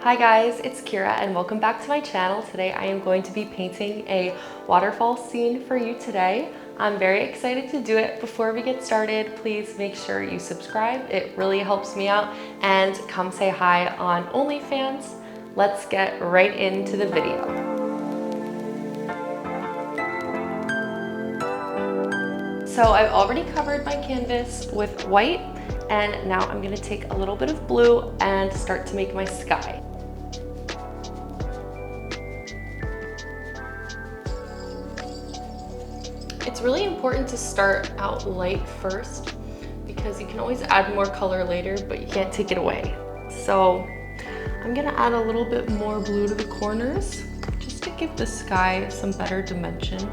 Hi guys, it's Kira and welcome back to my channel. Today I am going to be painting a waterfall scene for you today. I'm very excited to do it. Before we get started, please make sure you subscribe. It really helps me out, and come say hi on OnlyFans. Let's get right into the video. So I've already covered my canvas with white, and now I'm gonna take a little bit of blue and start to make my sky. It's really important to start out light first because you can always add more color later, but you can't take it away. So I'm gonna add a little bit more blue to the corners just to give the sky some better dimension.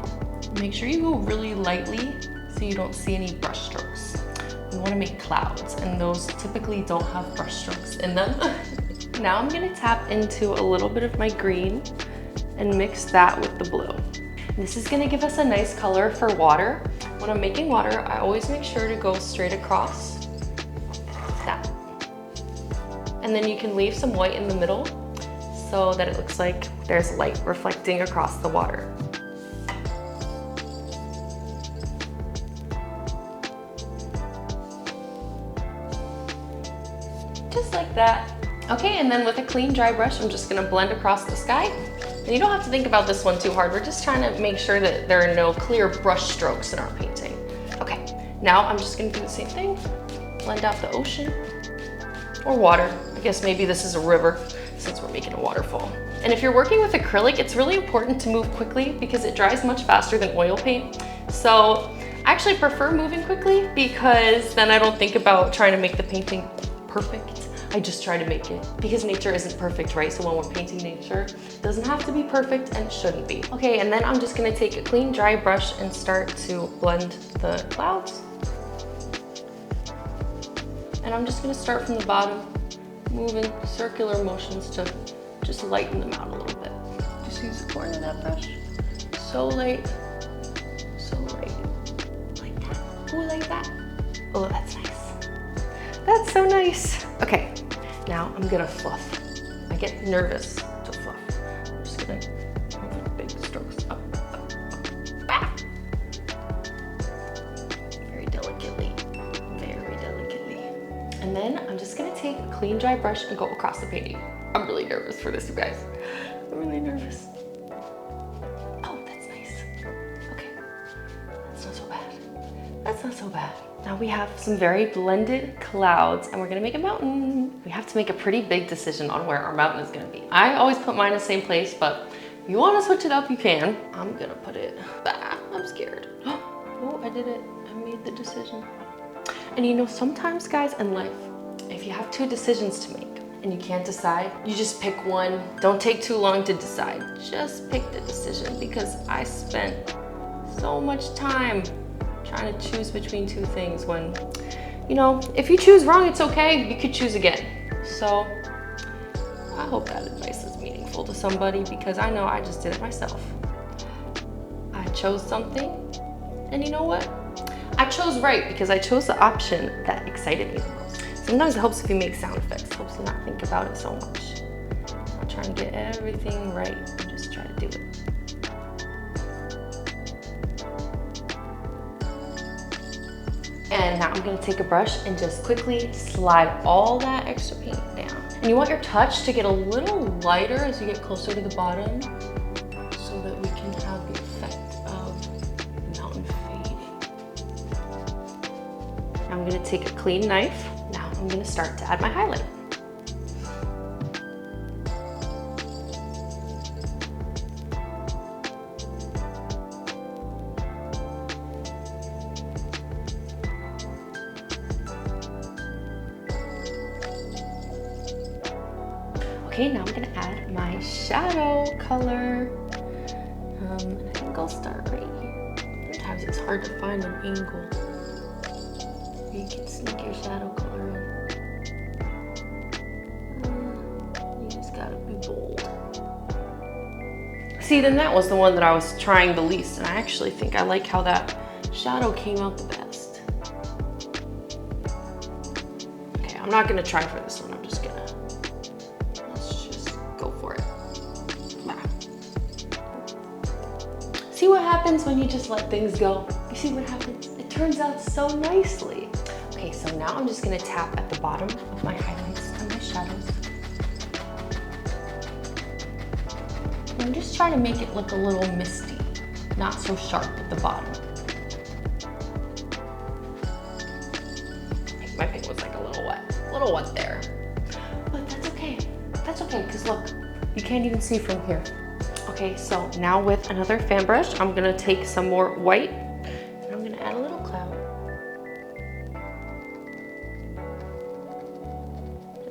Make sure you go really lightly so you don't see any brush strokes. We wanna make clouds, and those typically don't have brush strokes in them. Now I'm gonna tap into a little bit of my green and mix that with the blue. This is gonna give us a nice color for water. When I'm making water, I always make sure to go straight across, that. And then you can leave some white in the middle so that it looks like there's light reflecting across the water. Just like that. Okay, and then with a clean dry brush, I'm just gonna blend across the sky. And you don't have to think about this one too hard. We're just trying to make sure that there are no clear brush strokes in our painting. Okay, now I'm just gonna do the same thing. Blend out the ocean or water. I guess maybe this is a river since we're making a waterfall. And if you're working with acrylic, it's really important to move quickly because it dries much faster than oil paint. So I actually prefer moving quickly because then I don't think about trying to make the painting perfect. I just try to make it because nature isn't perfect, right? So when we're painting nature, it doesn't have to be perfect and it shouldn't be. Okay, and then I'm just gonna take a clean dry brush and start to blend the clouds. And I'm just gonna start from the bottom, moving circular motions to just lighten them out a little bit. Just use the corner of that brush. So light, like that. Ooh, like that. Oh, that's nice. That's so nice. Okay, now I'm gonna fluff. I get nervous to fluff. I'm just gonna move big strokes up. Ah! Very delicately, very delicately. And then I'm just gonna take a clean dry brush and go across the painting. I'm really nervous for this, you guys. I'm really nervous. Oh, that's nice. Okay, that's not so bad. That's not so bad. Now we have some very blended clouds and we're gonna make a mountain. We have to make a pretty big decision on where our mountain is gonna be. I always put mine in the same place, but if you wanna switch it up, you can. I'm gonna put it, I'm scared. Oh, I did it, I made the decision. And you know, sometimes guys in life, if you have two decisions to make and you can't decide, you just pick one. Don't take too long to decide. Just pick the decision because I spent so much time trying to choose between two things when, you know, if you choose wrong, it's okay, you could choose again. So I hope that advice is meaningful to somebody because I know I just did it myself. I chose something, and you know what? I chose right because I chose the option that excited me the most. Sometimes it helps if you make sound effects, it helps you not think about it so much. I'm trying to get everything right and just try to do it. And now I'm gonna take a brush and just quickly slide all that extra paint down. And you want your touch to get a little lighter as you get closer to the bottom so that we can have the effect of the mountain fading. Now I'm gonna take a clean knife. Now I'm gonna start to add my highlight. Okay, now I'm gonna add my shadow color. And I think I'll start right here. Sometimes it's hard to find an angle where you can sneak your shadow color in. You just gotta be bold. See, then that was the one that I was trying the least, and I actually think I like how that shadow came out the best. Okay, I'm not gonna try for this one, I'm just gonna, let's just happens when you just let things go. You see what happens? It turns out so nicely. Okay, so now I'm just gonna tap at the bottom of my highlights and my shadows. And I'm just trying to make it look a little misty, not so sharp at the bottom. My paint was like a little wet there. But that's okay. That's okay, because look, you can't even see from here. Okay, so now with another fan brush, I'm gonna take some more white and I'm gonna add a little cloud.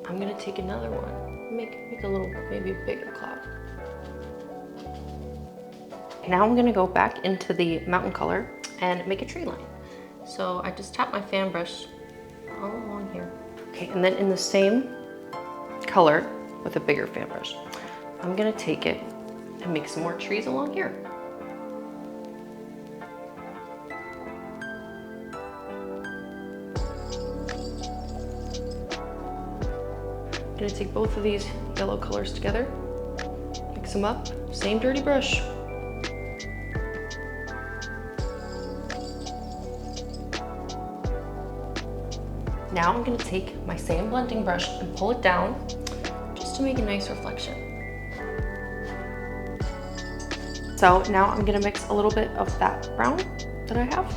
I'm gonna take another one, make a little, maybe a bigger cloud. Now I'm gonna go back into the mountain color and make a tree line. So I just tap my fan brush all along here. Okay, and then in the same color with a bigger fan brush, I'm gonna take it and make some more trees along here. I'm gonna take both of these yellow colors together, mix them up, same dirty brush. Now I'm gonna take my same blending brush and pull it down just to make a nice reflection. So now I'm gonna mix a little bit of that brown that I have.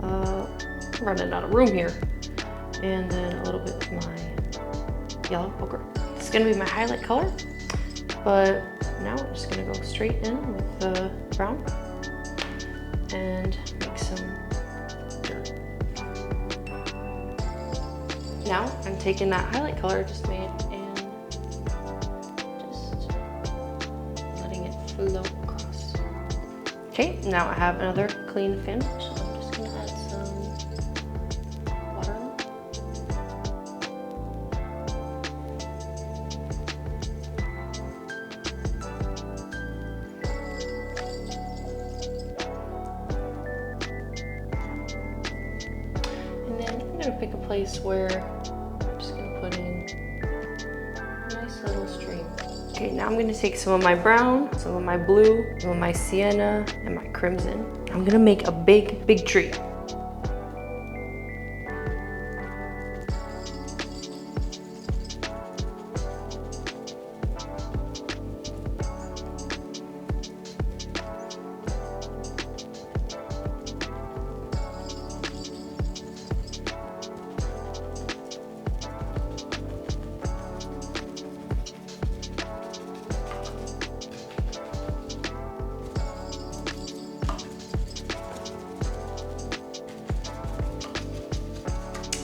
I'm running out of room here. And then a little bit of my yellow ochre. It's gonna be my highlight color, but now I'm just gonna go straight in with the brown and make some dirt. Now I'm taking that highlight color I just made and just letting it flow across. Okay, now I have another clean fan brush. I'm just gonna add some water on it. And then I'm gonna pick a place where I'm just gonna put in a nice little stream. Okay, now I'm gonna take some of my brown, some of my blue, some of my sienna, and my crimson. I'm gonna make a big, big tree.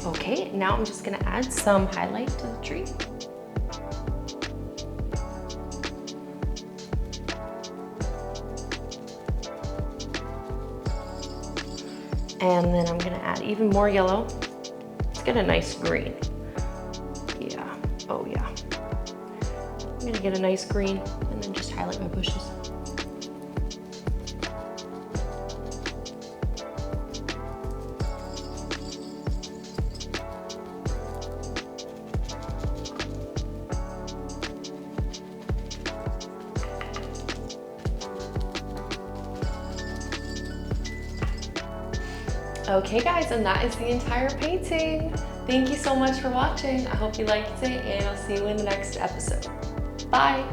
Okay, now I'm just gonna add some highlight to the tree. And then I'm gonna add even more yellow. Let's get a nice green. Yeah, oh yeah. I'm gonna get a nice green and then just highlight my bushes. Okay guys, and that is the entire painting. Thank you so much for watching. I hope you liked it and I'll see you in the next episode. Bye.